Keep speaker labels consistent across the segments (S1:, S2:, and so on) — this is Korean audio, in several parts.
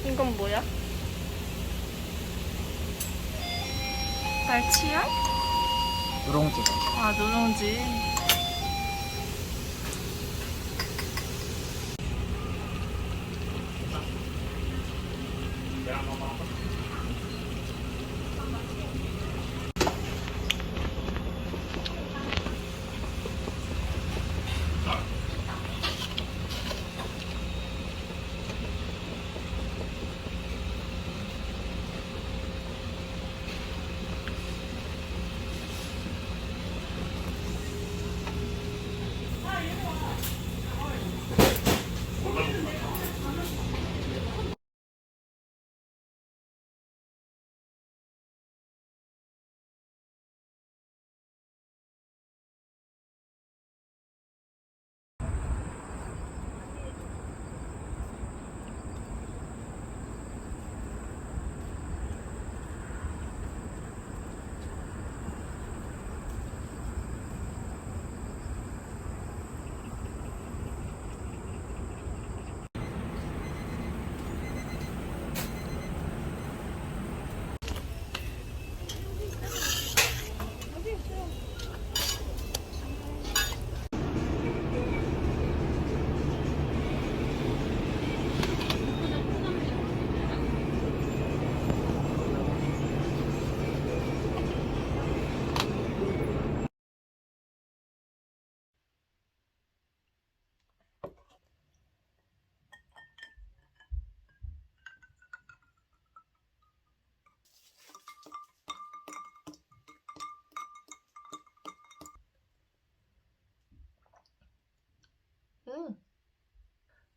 S1: 이건 뭐야? 날치알?
S2: 누룽지.
S1: 아, 누룽지.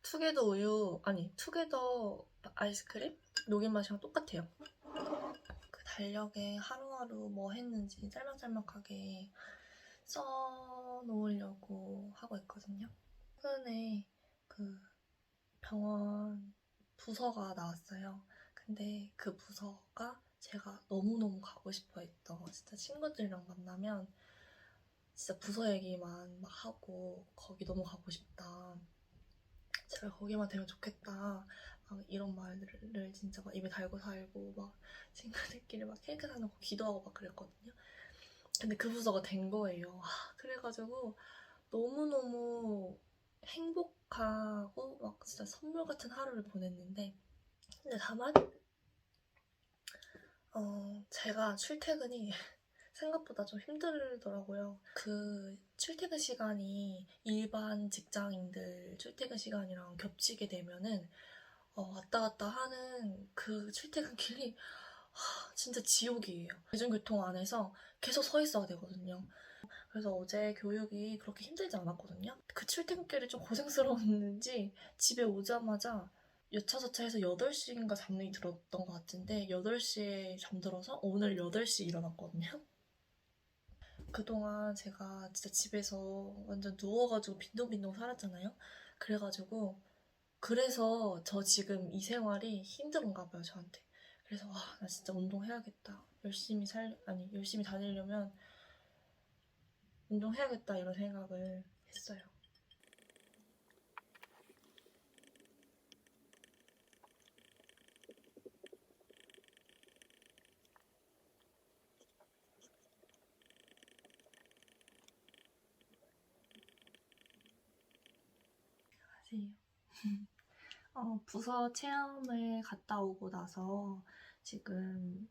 S1: 투게더 우유, 아니, 투게더 아이스크림? 녹인 맛이랑 똑같아요. 그 달력에 하루하루 뭐 했는지 짤막짤막하게 써 놓으려고 하고 있거든요. 최근에 그 병원 부서가 나왔어요. 근데 그 부서가 제가 너무너무 가고 싶어 했던, 진짜 친구들이랑 만나면 진짜 부서 얘기만 막 하고 거기 너무 가고 싶다. 제발 거기만 되면 좋겠다. 막 이런 말들을 진짜 막 입에 달고 살고 막 친구들끼리 막 케이크 사놓고 기도하고 막 그랬거든요. 근데 그 부서가 된 거예요. 그래가지고 너무너무 행복하고 막 진짜 선물 같은 하루를 보냈는데, 근데 다만 제가 출퇴근이 생각보다 좀 힘들더라고요. 그 출퇴근 시간이 일반 직장인들 출퇴근 시간이랑 겹치게 되면은 왔다 갔다 하는 그 출퇴근길이 진짜 지옥이에요. 대중교통 안에서 계속 서 있어야 되거든요. 그래서 어제 교육이 그렇게 힘들지 않았거든요. 그 출퇴근길이 좀 고생스러웠는지 집에 오자마자 여차저차해서 8시인가 잠이 들었던 것 같은데 8시에 잠들어서 오늘 8시에 일어났거든요. 그동안 제가 진짜 집에서 완전 누워가지고 빈둥빈둥 살았잖아요. 그래서 저 지금 이 생활이 힘든가 봐요, 저한테. 그래서 와, 나 진짜 운동해야겠다. 열심히 다니려면 운동해야겠다 이런 생각을 했어요. 안녕하세요. 부서 체험을 갔다 오고 나서 지금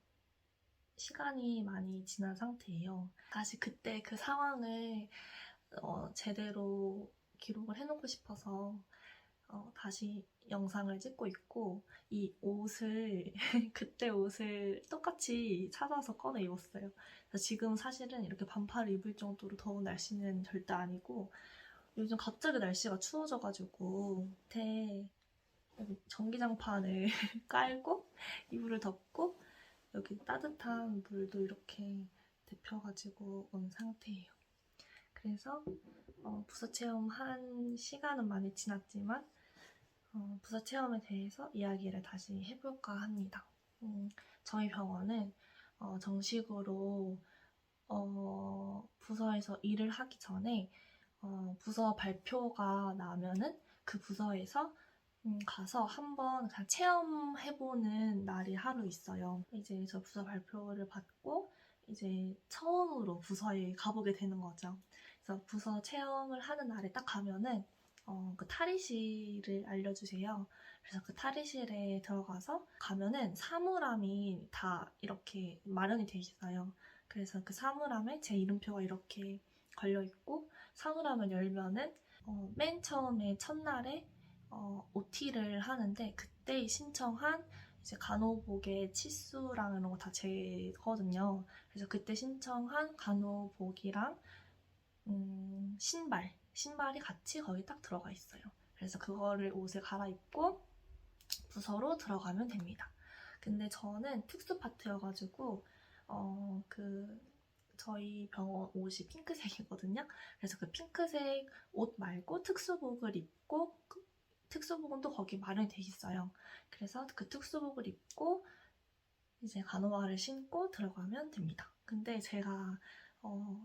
S1: 시간이 많이 지난 상태예요. 다시 그때 그 상황을 제대로 기록을 해놓고 싶어서 다시 영상을 찍고 있고, 이 옷을 그때 옷을 똑같이 찾아서 꺼내 입었어요. 지금 사실은 이렇게 반팔을 입을 정도로 더운 날씨는 절대 아니고, 요즘 갑자기 날씨가 추워져가지고 밑에 전기장판을 깔고 이불을 덮고 여기 따뜻한 물도 이렇게 데펴가지고 온 상태예요. 그래서 부서 체험한 시간은 많이 지났지만 부서 체험에 대해서 이야기를 다시 해볼까 합니다. 저희 병원은 정식으로 부서에서 일을 하기 전에 부서 발표가 나면은 그 부서에서 가서 한번 그냥 체험해보는 날이 하루 있어요. 이제 저 부서 발표를 받고 이제 처음으로 부서에 가보게 되는 거죠. 그래서 부서 체험을 하는 날에 딱 가면은 그 탈의실을 알려주세요. 그래서 그 탈의실에 들어가서 가면은 사물함이 다 이렇게 마련이 돼 있어요. 그래서 그 사물함에 제 이름표가 이렇게 걸려 있고 사물함을 열면은 맨 처음에 첫날에 OT를 하는데 그때 신청한 이제 간호복의 치수랑 이런 거 다 재거든요. 그래서 그때 신청한 간호복이랑 신발이 같이 거기 딱 들어가 있어요. 그래서 그거를 옷에 갈아입고 부서로 들어가면 됩니다. 근데 저는 특수 파트여가지고 저희 병원 옷이 핑크색이거든요. 그래서 그 핑크색 옷 말고 특수복을 입고 특수복은 또 거기 마련이 돼 있어요. 그래서 그 특수복을 입고 이제 간호화를 신고 들어가면 됩니다. 근데 제가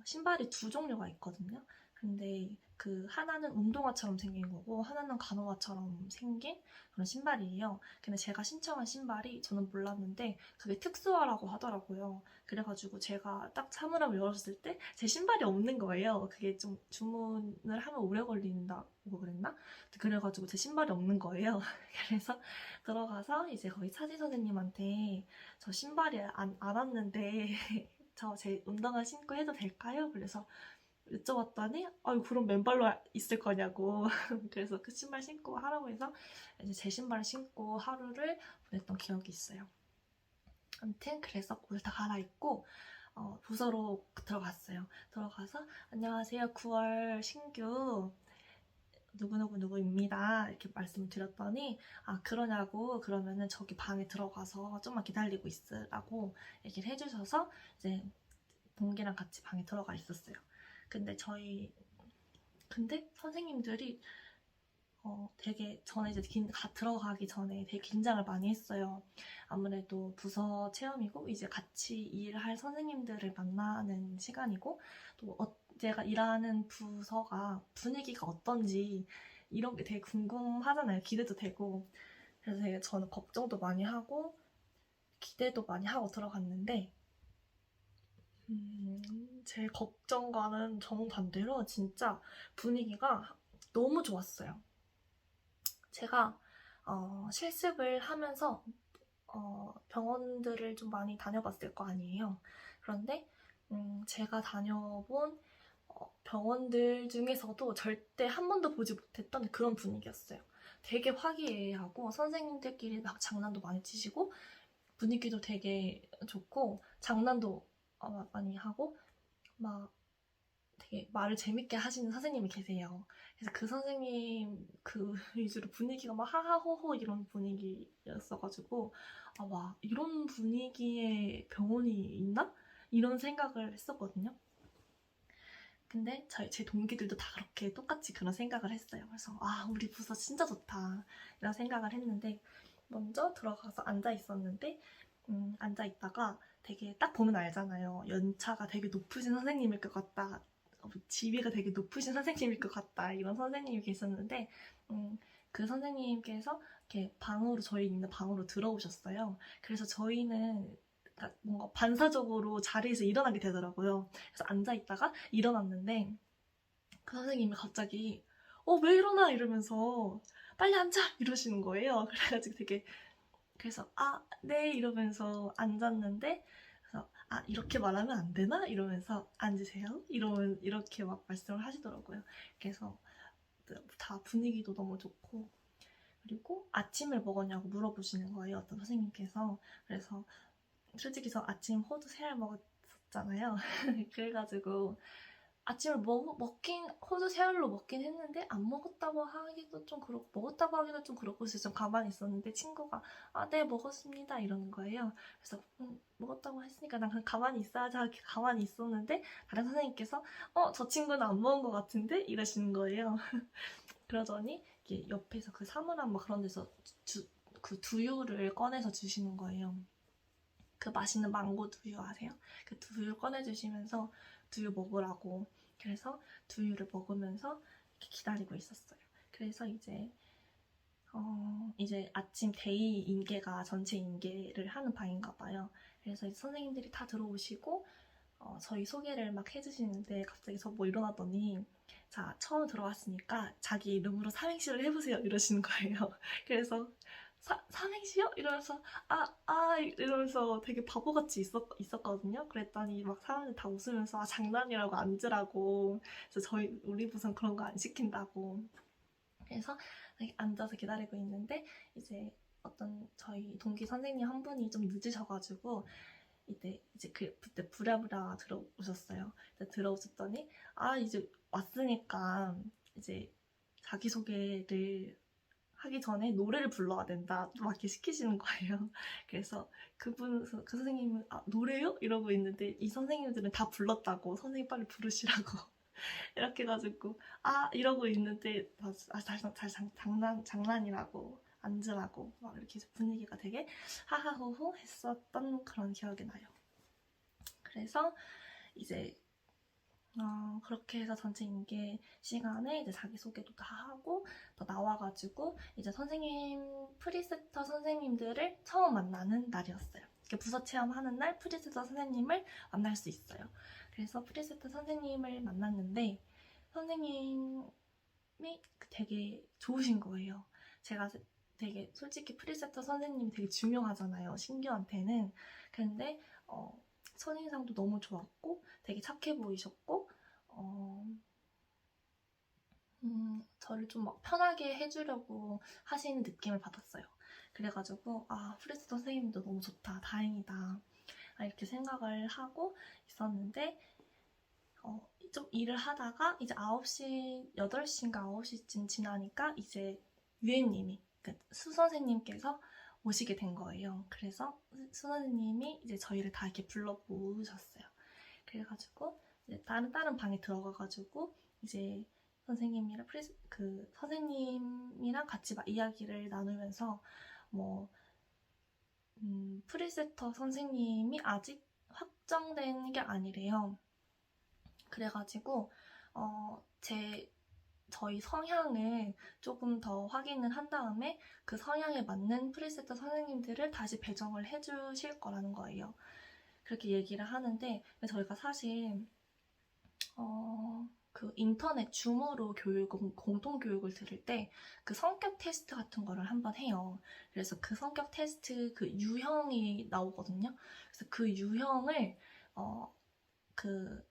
S1: 신발이 두 종류가 있거든요. 근데 그 하나는 운동화처럼 생긴 거고 하나는 간호화처럼 생긴 그런 신발이에요. 근데 제가 신청한 신발이 저는 몰랐는데 그게 특수화라고 하더라고요. 그래가지고 제가 딱 사물함을 열었을 때 제 신발이 없는 거예요. 그게 좀 주문을 하면 오래 걸린다고 그랬나? 그래가지고 제 신발이 없는 거예요. 그래서 들어가서 이제 거기 차지 선생님한테 저 신발이 안 왔는데 저 제 운동화 신고 해도 될까요? 그래서 여쭤봤더니 아유 그럼 맨발로 있을 거냐고 그래서 그 신발 신고 하라고 해서 이제 제 신발을 신고 하루를 보냈던 기억이 있어요. 아무튼 그래서 옷을 다 갈아입고 부서로 들어갔어요. 들어가서 안녕하세요 9월 신규 누구누구누구입니다 이렇게 말씀을 드렸더니 아 그러냐고 그러면은 저기 방에 들어가서 좀만 기다리고 있으라고 얘기를 해주셔서 이제 동기랑 같이 방에 들어가 있었어요. 근데 선생님들이 되게 저는 이제 들어가기 전에 되게 긴장을 많이 했어요. 아무래도 부서 체험이고 이제 같이 일할 선생님들을 만나는 시간이고 또 제가 일하는 부서가 분위기가 어떤지 이런 게 되게 궁금하잖아요. 기대도 되고. 그래서 되게 저는 걱정도 많이 하고 기대도 많이 하고 들어갔는데 제 걱정과는 정반대로 진짜 분위기가 너무 좋았어요. 제가 실습을 하면서 병원들을 좀 많이 다녀봤을 거 아니에요. 그런데 제가 다녀본 병원들 중에서도 절대 한 번도 보지 못했던 그런 분위기였어요. 되게 화기애애하고 선생님들끼리 막 장난도 많이 치시고 분위기도 되게 좋고 장난도 많이 하고 막 되게 말을 재밌게 하시는 선생님이 계세요. 그래서 그 선생님 그 위주로 분위기가 막 하하호호 이런 분위기였어가지고 와 이런 분위기의 병원이 있나? 이런 생각을 했었거든요. 근데 제 동기들도 다 그렇게 똑같이 그런 생각을 했어요. 그래서 우리 부서 진짜 좋다 이런 생각을 했는데 먼저 들어가서 앉아 있었는데 앉아 있다가 되게 딱 보면 알잖아요. 연차가 되게 높으신 선생님일 것 같다. 지위가 되게 높으신 선생님일 것 같다. 이런 선생님이 계셨는데 그 선생님께서 이렇게 저희 있는 방으로 들어오셨어요. 그래서 저희는 뭔가 반사적으로 자리에서 일어나게 되더라고요. 그래서 앉아있다가 일어났는데 그 선생님이 갑자기 왜 일어나? 이러면서 빨리 앉아! 이러시는 거예요. 그래가지고 그래서 네 이러면서 앉았는데 그래서 이렇게 말하면 안 되나? 이러면서 앉으세요. 이렇게 막 말씀을 하시더라고요. 그래서 다 분위기도 너무 좋고 그리고 아침을 먹었냐고 물어보시는 거예요. 어떤 선생님께서. 그래서 솔직히 저 아침 호두 3알 먹었잖아요. 그래가지고 아침을 먹긴 호두 세알로 먹긴 했는데 안 먹었다고 하기도 좀 그렇고 먹었다고 하기도 좀 그렇고 그래서 좀 가만히 있었는데 친구가 네 먹었습니다 이러는 거예요. 그래서 먹었다고 했으니까 난 그냥 가만히 있어야지 하고 가만히 있었는데 다른 선생님께서 저 친구는 안 먹은 것 같은데 이러시는 거예요. 그러더니 이게 옆에서 그 사물함 막 그런 데서 그 두유를 꺼내서 주시는 거예요. 그 맛있는 망고 두유 아세요? 그 두유 꺼내주시면서 두유 먹으라고. 그래서 두유를 먹으면서 이렇게 기다리고 있었어요. 그래서 이제 아침 데이 인계가 전체 인계를 하는 방인가 봐요. 그래서 이제 선생님들이 다 들어오시고 저희 소개를 막 해주시는데 갑자기 저 뭐 일어나더니 자 처음 들어왔으니까 자기 이름으로 삼행시를 해보세요 이러시는 거예요. 그래서 삼행시요? 이러면서 이러면서 되게 바보같이 있었거든요. 그랬더니 막 사람들 다 웃으면서 장난이라고 앉으라고. 그래서 우리 부선 그런 거 안 시킨다고. 그래서 앉아서 기다리고 있는데 이제 어떤 저희 동기 선생님 한 분이 좀 늦으셔가지고 그때 부랴부랴 들어오셨어요. 들어오셨더니 이제 왔으니까 이제 자기소개를 하기 전에 노래를 불러야 된다 막 이렇게 시키시는 거예요. 그래서 그 선생님은 노래요? 이러고 있는데 이 선생님들은 다 불렀다고 선생님 빨리 부르시라고 이렇게 해가지고 이러고 있는데 장난이라고 앉으라고 막 이렇게 분위기가 되게 하하호호 했었던 그런 기억이 나요. 그래서 이제 그렇게 해서 전체 인계 시간에 이제 자기소개도 다 하고 또 나와가지고 이제 프리세터 선생님들을 처음 만나는 날이었어요. 부서 체험하는 날 프리세터 선생님을 만날 수 있어요. 그래서 프리세터 선생님을 만났는데 선생님이 되게 좋으신 거예요. 제가 되게 솔직히 프리세터 선생님이 되게 중요하잖아요. 신규한테는. 근데 첫인상도 너무 좋았고 되게 착해 보이셨고 저를 좀 막 편하게 해주려고 하시는 느낌을 받았어요. 그래가지고 프리세터 선생님도 너무 좋다, 다행이다 이렇게 생각을 하고 있었는데 좀 일을 하다가 이제 9시, 8시인가 9시쯤 지나니까 이제 유엠님이 수 선생님께서 오시게 된 거예요. 그래서 수 선생님이 이제 저희를 다 이렇게 불러 모으셨어요. 그래가지고 이제 다른 방에 들어가가지고 이제 선생님이랑 선생님이랑 같이 막 이야기를 나누면서 프리세터 선생님이 아직 확정된 게 아니래요. 그래가지고 저희 성향을 조금 더 확인을 한 다음에 그 성향에 맞는 프리세터 선생님들을 다시 배정을 해주실 거라는 거예요. 그렇게 얘기를 하는데 저희가 사실 그 인터넷 줌으로 공통교육을 들을 때 그 성격 테스트 같은 거를 한번 해요. 그래서 그 성격 테스트 그 유형이 나오거든요. 그래서 그 유형을 그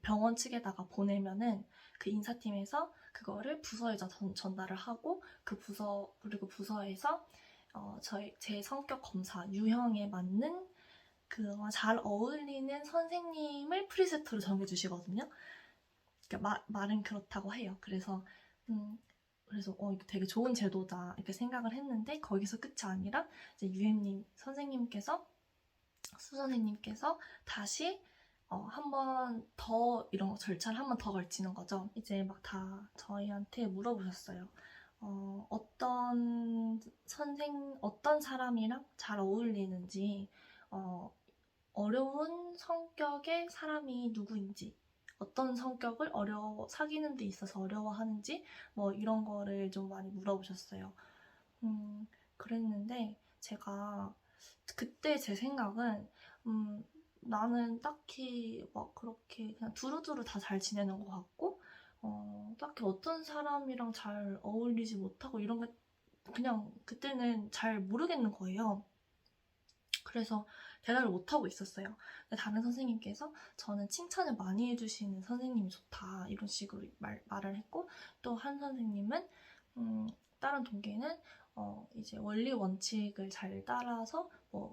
S1: 병원 측에다가 보내면은 그 인사팀에서 그거를 부서에 전달을 하고 그리고 부서에서 제 성격 검사 유형에 맞는 잘 어울리는 선생님을 프리세터로 정해주시거든요. 그러니까 말은 그렇다고 해요. 그래서 이거 되게 좋은 제도다 이렇게 생각을 했는데 거기서 끝이 아니라 이제 유엠님 선생님께서 수 선생님께서 다시 한 번 더 이런 절차를 한 번 더 걸치는 거죠. 이제 막 다 저희한테 물어보셨어요. 어떤 사람이랑 잘 어울리는지, 어려운 성격의 사람이 누구인지, 어떤 성격을 사귀는 데 있어서 어려워하는지, 이런 거를 좀 많이 물어보셨어요. 그랬는데, 제가, 그때 제 생각은, 나는 딱히 막 그렇게 그냥 두루두루 다 잘 지내는 것 같고 딱히 어떤 사람이랑 잘 어울리지 못하고 이런 게 그냥 그때는 잘 모르겠는 거예요. 그래서 대답을 못하고 있었어요. 근데 다른 선생님께서 저는 칭찬을 많이 해주시는 선생님이 좋다 이런 식으로 말을 했고 또 한 선생님은 다른 동기는 이제 원리 원칙을 잘 따라서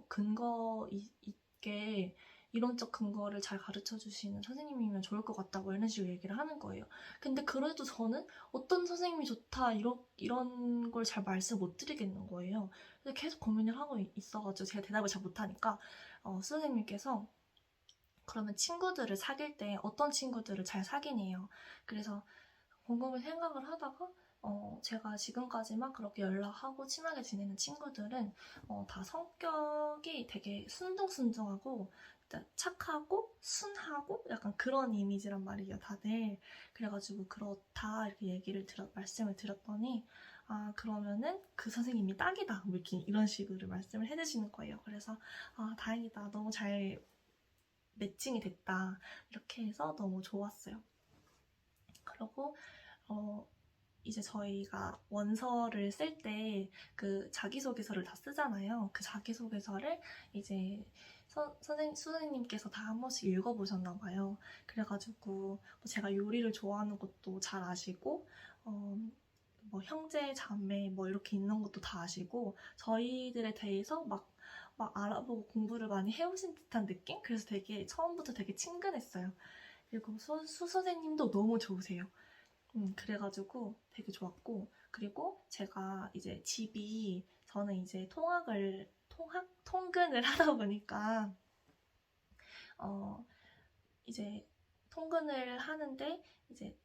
S1: 근거 있게 이론적 근거를 잘 가르쳐 주시는 선생님이면 좋을 것 같다고 이런 식으로 얘기를 하는 거예요. 근데 그래도 저는 어떤 선생님이 좋다 이런 걸 잘 말씀 못 드리겠는 거예요. 그래서 계속 고민을 하고 있어가지고 제가 대답을 잘 못하니까 선생님께서 그러면 친구들을 사귈 때 어떤 친구들을 잘 사귀네요. 그래서 곰곰이 생각을 하다가 제가 지금까지만 그렇게 연락하고 친하게 지내는 친구들은 다 성격이 되게 순둥순둥하고 착하고 순하고 약간 그런 이미지란 말이에요, 다들. 그래가지고 그렇다 이렇게 말씀을 드렸더니 아 그러면은 그 선생님이 딱이다 뭐 이렇게 이런 식으로 말씀을 해주시는 거예요. 그래서 아 다행이다, 너무 잘 매칭이 됐다 이렇게 해서 너무 좋았어요. 그리고 이제 저희가 원서를 쓸 때 그 자기소개서를 다 쓰잖아요. 그 자기소개서를 이제 선생님께서 다 한 번씩 읽어보셨나 봐요. 그래가지고 뭐 제가 요리를 좋아하는 것도 잘 아시고 뭐 형제, 자매 뭐 이렇게 있는 것도 다 아시고 저희들에 대해서 막 알아보고 공부를 많이 해오신 듯한 느낌? 그래서 되게 처음부터 되게 친근했어요. 그리고 수 선생님도 너무 좋으세요. 그래가지고 되게 좋았고, 그리고 제가 이제 집이 저는 이제 통근을 하다 보니까 이제 통근을 하는데 이제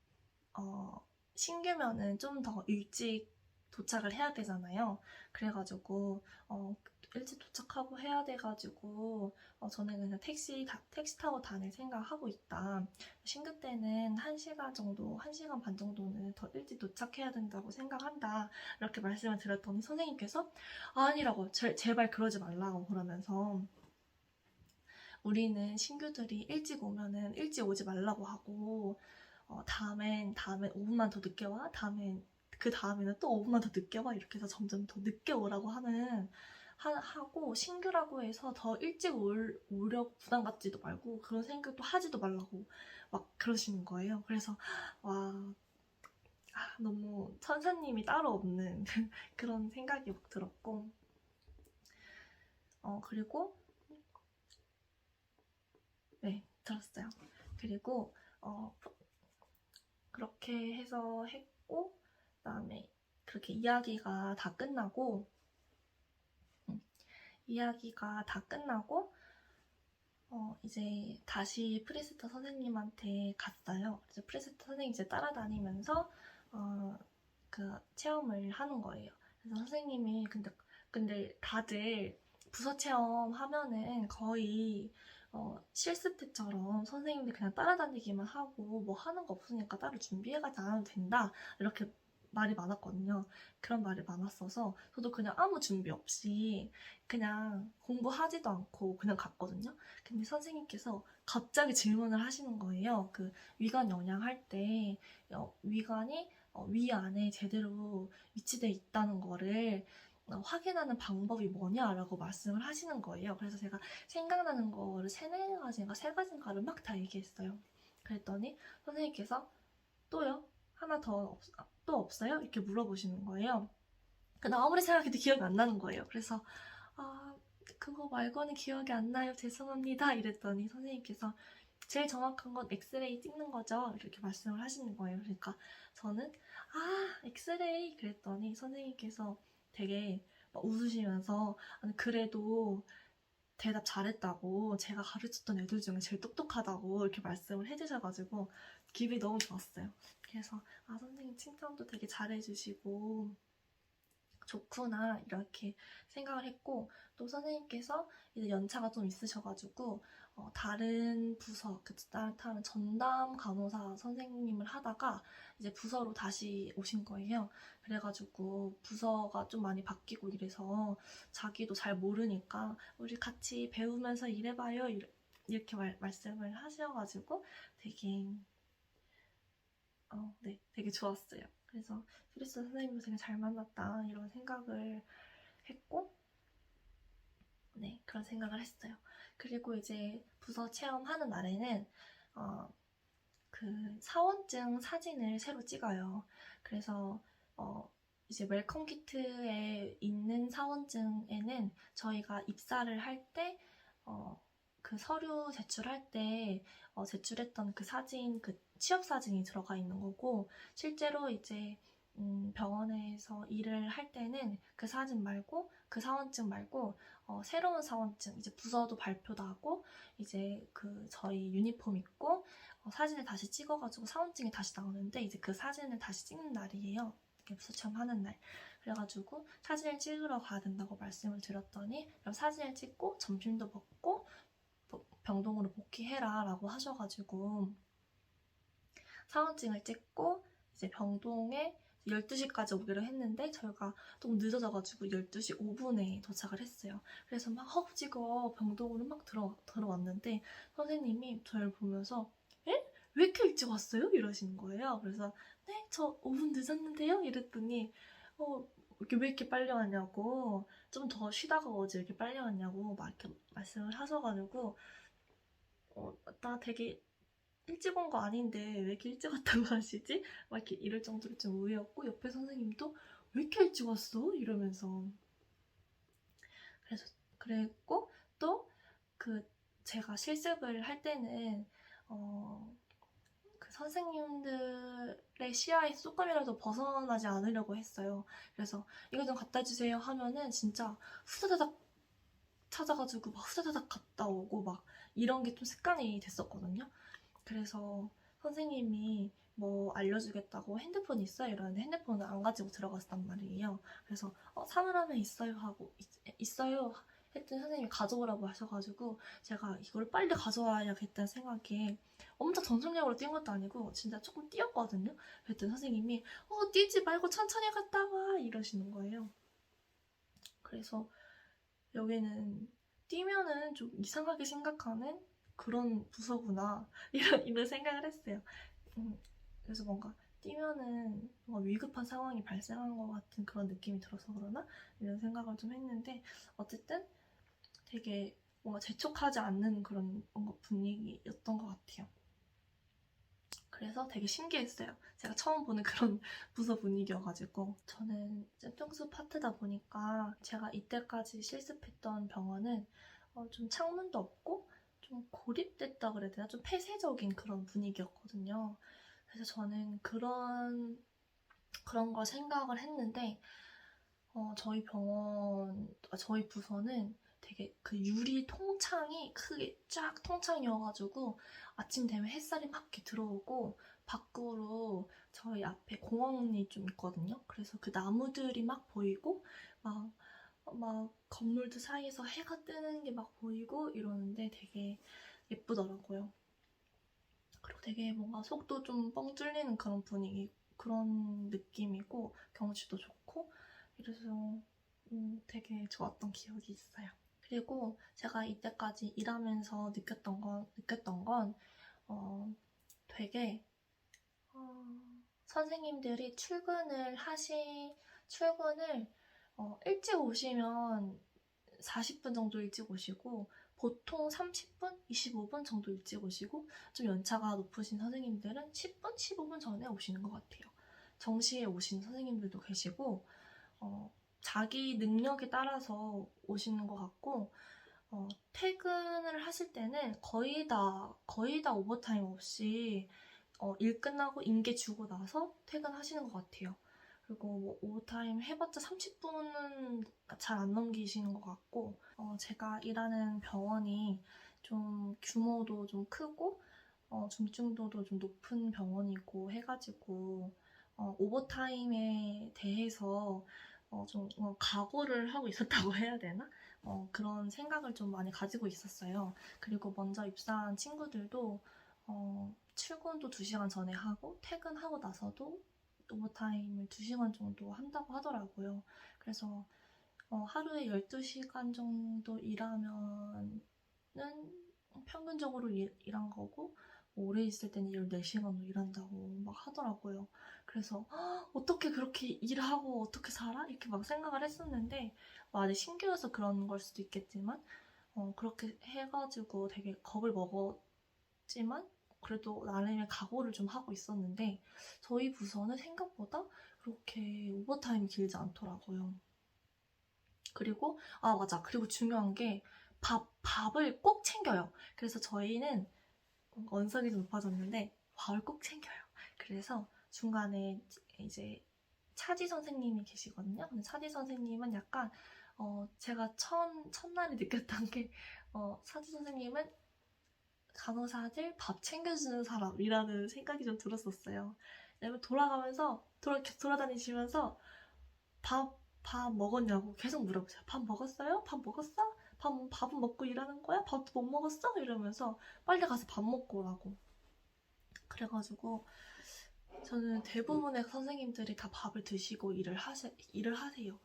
S1: 신규면은 좀 더 일찍 도착을 해야 되잖아요. 그래가지고 일찍 도착하고 해야 돼가지고 저는 그냥 택시 타고 다닐 생각하고 있다. 신규 때는 1시간 반 정도는 더 일찍 도착해야 된다고 생각한다. 이렇게 말씀을 드렸더니 선생님께서 아니라고 제발 그러지 말라고 그러면서 우리는 신규들이 일찍 오면은 일찍 오지 말라고 하고 다음엔 5분만 더 늦게 와. 그 다음에는 또 5분만 더 늦게 와. 이렇게 해서 점점 더 늦게 오라고 하고 신규라고 해서 더 일찍 오려고 부담 갖지도 말고 그런 생각도 하지도 말라고 막 그러시는 거예요. 그래서 와 너무 천사님이 따로 없는 그런 생각이 막 들었고 그리고 네 들었어요. 그리고 그렇게 해서 했고 그다음에 그렇게 이야기가 다 끝나고 이제 다시 프리스타 선생님한테 갔어요. 그래서 프리스타 선생님 이제 따라다니면서 그 체험을 하는 거예요. 그래서 선생님이 근데 다들 부서 체험 하면은 거의 실습 때처럼 선생님들 그냥 따라다니기만 하고 뭐 하는 거 없으니까 따로 준비해가지 않아도 된다 이렇게 말이 많았거든요. 그런 말이 많았어서 저도 그냥 아무 준비 없이 그냥 공부하지도 않고 그냥 갔거든요. 근데 선생님께서 갑자기 질문을 하시는 거예요. 그 위관 영양할 때 위관이 위 안에 제대로 위치되어 있다는 거를 확인하는 방법이 뭐냐라고 말씀을 하시는 거예요. 그래서 제가 생각나는 거를 세 가지인가를 막 다 얘기했어요. 그랬더니 선생님께서 또요? 하나 더 또 없어요? 이렇게 물어보시는 거예요. 근데 아무리 생각해도 기억이 안 나는 거예요. 그래서 그거 말고는 기억이 안 나요. 죄송합니다. 이랬더니 선생님께서 제일 정확한 건 엑스레이 찍는 거죠. 이렇게 말씀을 하시는 거예요. 그러니까 저는 엑스레이 그랬더니 선생님께서 되게 막 웃으시면서 그래도 대답 잘했다고 제가 가르쳤던 애들 중에 제일 똑똑하다고 이렇게 말씀을 해주셔가지고 기분이 너무 좋았어요. 그래서 선생님 칭찬도 되게 잘해주시고 좋구나 이렇게 생각을 했고 또 선생님께서 이제 연차가 좀 있으셔가지고 다른 부서 다른 전담 간호사 선생님을 하다가 이제 부서로 다시 오신 거예요. 그래가지고 부서가 좀 많이 바뀌고 이래서 자기도 잘 모르니까 우리 같이 배우면서 일해봐요 이렇게 말씀을 하셔가지고 되게 좋았어요. 그래서 프리스 선생님도 되게 잘 만났다 이런 생각을 했고 그런 생각을 했어요. 그리고 이제 부서 체험하는 날에는 그 사원증 사진을 새로 찍어요. 그래서 이제 웰컴 키트에 있는 사원증에는 저희가 입사를 할 때 그 그 서류 제출할 때 제출했던 그 사진, 그 취업 사진이 들어가 있는 거고, 실제로 이제 병원에서 일을 할 때는 그 사진 말고, 그 사원증 말고 새로운 사원증, 이제 부서도 발표 나고, 이제 그 저희 유니폼 입고 사진을 다시 찍어가지고 사원증이 다시 나오는데, 이제 그 사진을 다시 찍는 날이에요. 이렇게 부서 체험하는 날. 그래가지고 사진을 찍으러 가야 된다고 말씀을 드렸더니, 그럼 사진을 찍고 점심도 먹고 병동으로 복귀해라 라고 하셔가지고 사원증을 찍고 이제 병동에 12시까지 오기로 했는데, 저희가 너무 늦어져가지고 12시 5분에 도착을 했어요. 그래서 막 허겁지겁 병동으로 막 들어왔는데, 선생님이 저를 보면서 에? 왜 이렇게 일찍 왔어요? 이러시는 거예요. 그래서 네? 저 5분 늦었는데요? 이랬더니 왜 이렇게 빨리 왔냐고, 좀 더 쉬다가 오지 왜 이렇게 빨리 왔냐고 막 이렇게 말씀을 하셔가지고 나 되게 일찍 온 거 아닌데 왜 이렇게 일찍 왔다고 하시지? 막 이렇게 이럴 정도로 좀 의외였고, 옆에 선생님도 왜 이렇게 일찍 왔어? 이러면서. 그랬고, 또 그 제가 실습을 할 때는 그 선생님들의 시야에서 조금이라도 벗어나지 않으려고 했어요. 그래서 이거 좀 갖다 주세요 하면은 진짜 후다다닥 찾아가지고 막 후다다닥 갔다 오고 막 이런 게 좀 습관이 됐었거든요. 그래서 선생님이 뭐 알려주겠다고 핸드폰 있어요? 이러는데 핸드폰을 안 가지고 들어갔단 말이에요. 그래서 사물함에 있어요 하고 있어요 했더니 선생님이 가져오라고 하셔가지고 제가 이걸 빨리 가져와야겠다는 생각에 엄청 전속력으로 뛴 것도 아니고 진짜 조금 뛰었거든요. 그랬더니 선생님이 뛰지 말고 천천히 갔다 와 이러시는 거예요. 그래서 여기는 뛰면은 좀 이상하게 생각하는 그런 부서구나 이런 생각을 했어요. 그래서 뭔가 뛰면은 뭔가 위급한 상황이 발생한 것 같은 그런 느낌이 들어서 그러나 이런 생각을 좀 했는데, 어쨌든 되게 뭔가 재촉하지 않는 그런 뭔가 분위기였던 것 같아요. 그래서 되게 신기했어요. 제가 처음 보는 그런 부서 분위기여가지고. 저는 쨘뚱수 파트다 보니까 제가 이때까지 실습했던 병원은 좀 창문도 없고 좀 고립됐다 그래야 되나? 좀 폐쇄적인 그런 분위기였거든요. 그래서 저는 그런 걸 생각을 했는데 저희 부서는 되게 그 유리 통창이 크게 쫙 통창이어가지고 아침 되면 햇살이 막 이렇게 들어오고, 밖으로 저희 앞에 공원이 좀 있거든요. 그래서 그 나무들이 막 보이고 막 건물들 사이에서 해가 뜨는 게 막 보이고 이러는데 되게 예쁘더라고요. 그리고 되게 뭔가 속도 좀 뻥 뚫리는 그런 분위기, 그런 느낌이고 경치도 좋고 이래서 되게 좋았던 기억이 있어요. 그리고 제가 이때까지 일하면서 느꼈던 건 되게 선생님들이 출근을 일찍 오시면 40분 정도 일찍 오시고, 보통 30분, 25분 정도 일찍 오시고, 좀 연차가 높으신 선생님들은 10분, 15분 전에 오시는 것 같아요. 정시에 오시는 선생님들도 계시고, 자기 능력에 따라서 오시는 것 같고, 퇴근을 하실 때는 거의 다 오버타임 없이 일 끝나고 인계 주고 나서 퇴근하시는 것 같아요. 그리고 뭐 오버타임 해봤자 30분은 잘 안 넘기시는 것 같고, 제가 일하는 병원이 좀 규모도 좀 크고 중증도도 좀 높은 병원이고 해가지고 오버타임에 대해서 좀 각오를 하고 있었다고 해야 되나? 그런 생각을 좀 많이 가지고 있었어요. 그리고 먼저 입사한 친구들도 출근도 2시간 전에 하고 퇴근하고 나서도 오버타임을 2시간 정도 한다고 하더라고요. 그래서 하루에 12시간 정도 일하면은 평균적으로 일한 거고, 오래 있을 때는 14시간도 일한다고 막 하더라고요. 그래서 어떻게 그렇게 일하고 어떻게 살아? 이렇게 막 생각을 했었는데, 아직 신규여서 그런 걸 수도 있겠지만 그렇게 해가지고 되게 겁을 먹었지만 그래도 나름의 각오를 좀 하고 있었는데, 저희 부서는 생각보다 그렇게 오버타임이 길지 않더라고요. 그리고 맞아. 그리고 중요한 게 밥을 꼭 챙겨요. 그래서 저희는 뭔가 언성이 좀 높아졌는데 밥을 꼭 챙겨요. 그래서 중간에 이제 차지 선생님이 계시거든요. 근데 차지 선생님은 약간 제가 첫날에 느꼈던 게 차지 선생님은 간호사들 밥 챙겨주는 사람이라는 생각이 좀 들었었어요. 왜냐면 돌아다니시면서 밥 먹었냐고 계속 물어보세요. 밥 먹었어요? 밥 먹었어? 밥은 먹고 일하는 거야? 밥도 못 먹었어? 이러면서 빨리 가서 밥 먹고 오라고. 그래가지고 저는 대부분의 선생님들이 다 밥을 드시고 일을 하세요.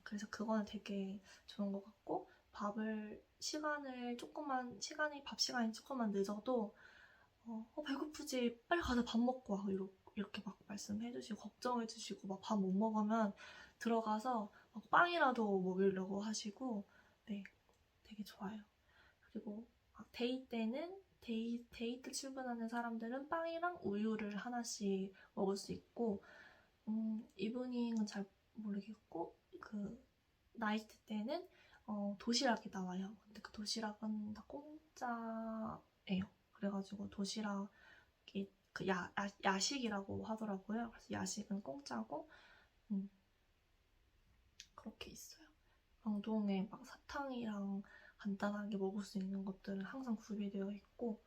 S1: 그래서 그거는 되게 좋은 것 같고, 밥 시간이 밥 시간이 조금만 늦어도 배고프지, 빨리 가서 밥 먹고 와, 이렇게 막 말씀해주시고 걱정해주시고, 막 밥 못 먹으면 들어가서 막 빵이라도 먹으려고 하시고, 네, 되게 좋아요. 그리고 데이트 출근하는 사람들은 빵이랑 우유를 하나씩 먹을 수 있고, 이브닝은 잘 모르겠고, 나이트 때는 도시락이 나와요. 근데 그 도시락은 다 공짜예요. 그래가지고 도시락이 야식이라고 하더라고요. 그래서 야식은 공짜고, 그렇게 있어요. 병동에 막 사탕이랑 간단하게 먹을 수 있는 것들은 항상 구비되어 있고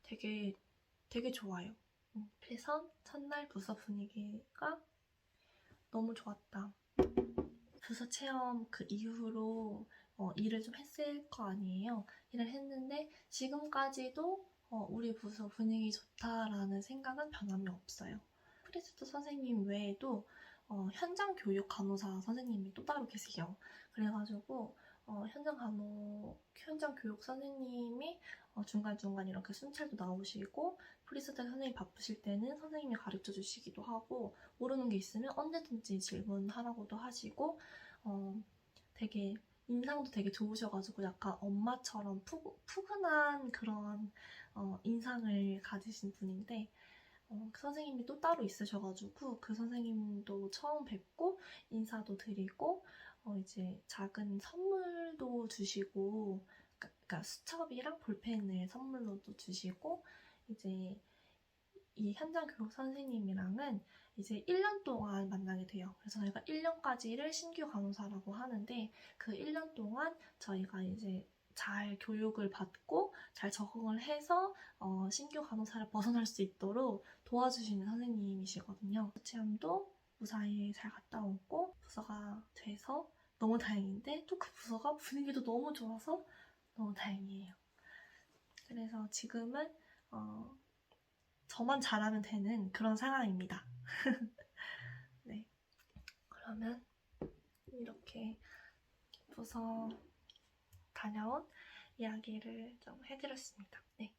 S1: 되게 좋아요. 그래서 첫날 부서 분위기가 너무 좋았다. 부서 체험 그 이후로 일을 좀 했을 거 아니에요. 일을 했는데 지금까지도 우리 부서 분위기 좋다라는 생각은 변함이 없어요. 프리스트 선생님 외에도 현장 교육 간호사 선생님이 또 따로 계세요. 그래가지고 현장 교육 선생님이 중간중간 이렇게 순찰도 나오시고, 프리스타 선생님이 바쁘실 때는 선생님이 가르쳐 주시기도 하고, 모르는 게 있으면 언제든지 질문하라고도 하시고, 되게 인상도 되게 좋으셔가지고 약간 엄마처럼 푸근한 그런 인상을 가지신 분인데, 그 선생님이 또 따로 있으셔가지고 그 선생님도 처음 뵙고 인사도 드리고 이제 작은 선물도 주시고, 그러니까 수첩이랑 볼펜을 선물로도 주시고, 이제 이 현장 교육 선생님이랑은 이제 1년 동안 만나게 돼요. 그래서 저희가 1년까지를 신규 간호사라고 하는데, 그 1년 동안 저희가 이제 잘 교육을 받고 잘 적응을 해서 신규 간호사를 벗어날 수 있도록 도와주시는 선생님이시거든요. 체험도 무사히 잘 갔다 오고 부서가 돼서 너무 다행인데, 또 그 부서가 분위기도 너무 좋아서 너무 다행이에요. 그래서 지금은 저만 잘하면 되는 그런 상황입니다. 네, 그러면 이렇게 부서 다녀온 이야기를 좀 해드렸습니다. 네,